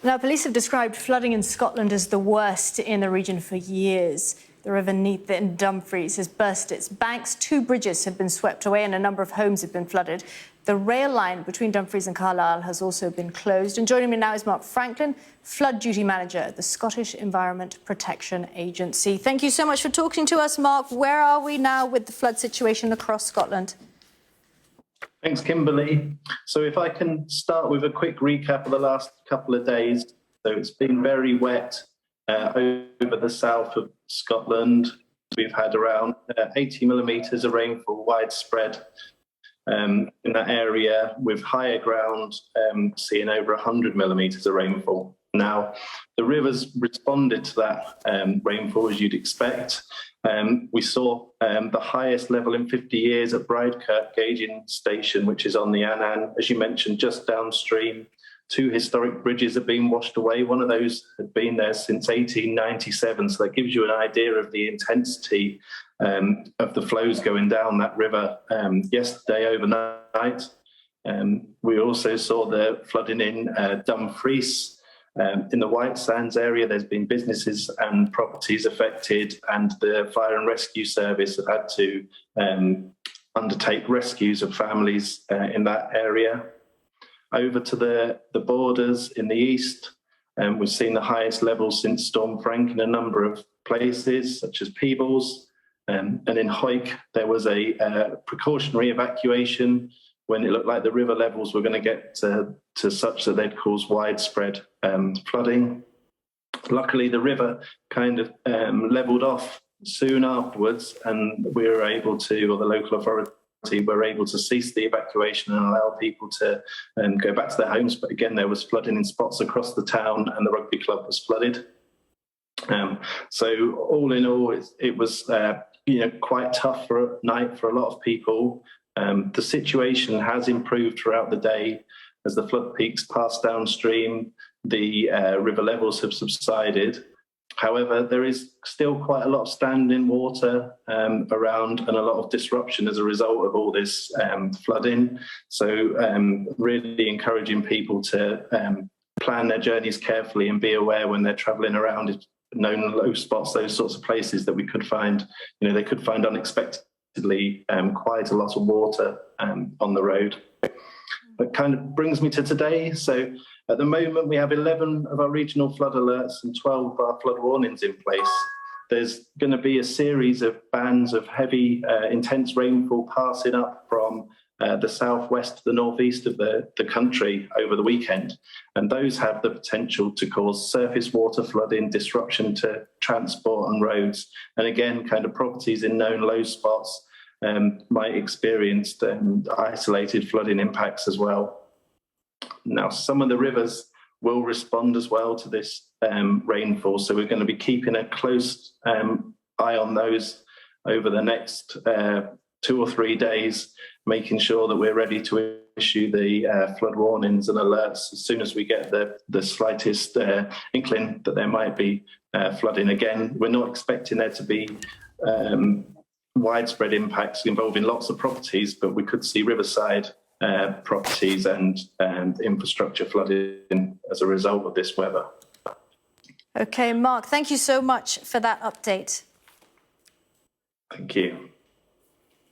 Now, police have described flooding in Scotland as the worst in the region for years. The River Neath in Dumfries has burst its banks. 2 bridges have been swept away and a number of homes have been flooded. The rail line between Dumfries and Carlisle has also been closed. And joining me now is Mark Franklin, Flood Duty Manager at the Scottish Environment Protection Agency. Thank you so much for talking to us, Mark. Where are we now with the flood situation across Scotland? Thanks, Kimberly. So if I can start with a quick recap of the last couple of days. So it's been very wet over the south of Scotland. We've had around 80 millimetres of rainfall widespread in that area, with higher ground seeing over 100 millimetres of rainfall. Now, the rivers responded to that rainfall, as you'd expect. We saw the highest level in 50 years at Brydekirk gauging station, which is on the Annan, as you mentioned, just downstream. 2 historic bridges have been washed away. One of those had been there since 1897, so that gives you an idea of the intensity of the flows going down that river yesterday overnight. We also saw the flooding in Dumfries. In the White Sands area, there's been businesses and properties affected, and the fire and rescue service have had to undertake rescues of families in that area. Over to the borders in the east, we've seen the highest levels since Storm Frank in a number of places, such as Peebles. And in Hawick, there was a precautionary evacuation when it looked like the river levels were going to get to such that they'd cause widespread flooding. Luckily, the river kind of levelled off soon afterwards, and we were able to, or the local authority were able to cease the evacuation and allow people to go back to their homes. But again, there was flooding in spots across the town, and the rugby club was flooded. So all in all, it was quite tough for a night for a lot of people. The situation has improved throughout the day as the flood peaks passed downstream. The river levels have subsided. However, there is still quite a lot of standing water around, and a lot of disruption as a result of all this flooding. So really encouraging people to plan their journeys carefully and be aware when they're travelling around known low spots, those sorts of places that we could find, they could find unexpectedly quite a lot of water on the road. That kind of brings me to today. So at the moment, we have 11 of our regional flood alerts and 12 of our flood warnings in place. There's going to be a series of bands of heavy, intense rainfall passing up from the southwest to the northeast of the country over the weekend. And those have the potential to cause surface water flooding, disruption to transport and roads. And again, kind of properties in known low spots might experience isolated flooding impacts as well. Now, some of the rivers will respond as well to this rainfall, so we're going to be keeping a close eye on those over the next 2 or 3 days, making sure that we're ready to issue the flood warnings and alerts as soon as we get the slightest inkling that there might be flooding. Again, we're not expecting there to be widespread impacts involving lots of properties, but we could see riverside properties and infrastructure flooding as a result of this weather. OK, Mark, thank you so much for that update. Thank you.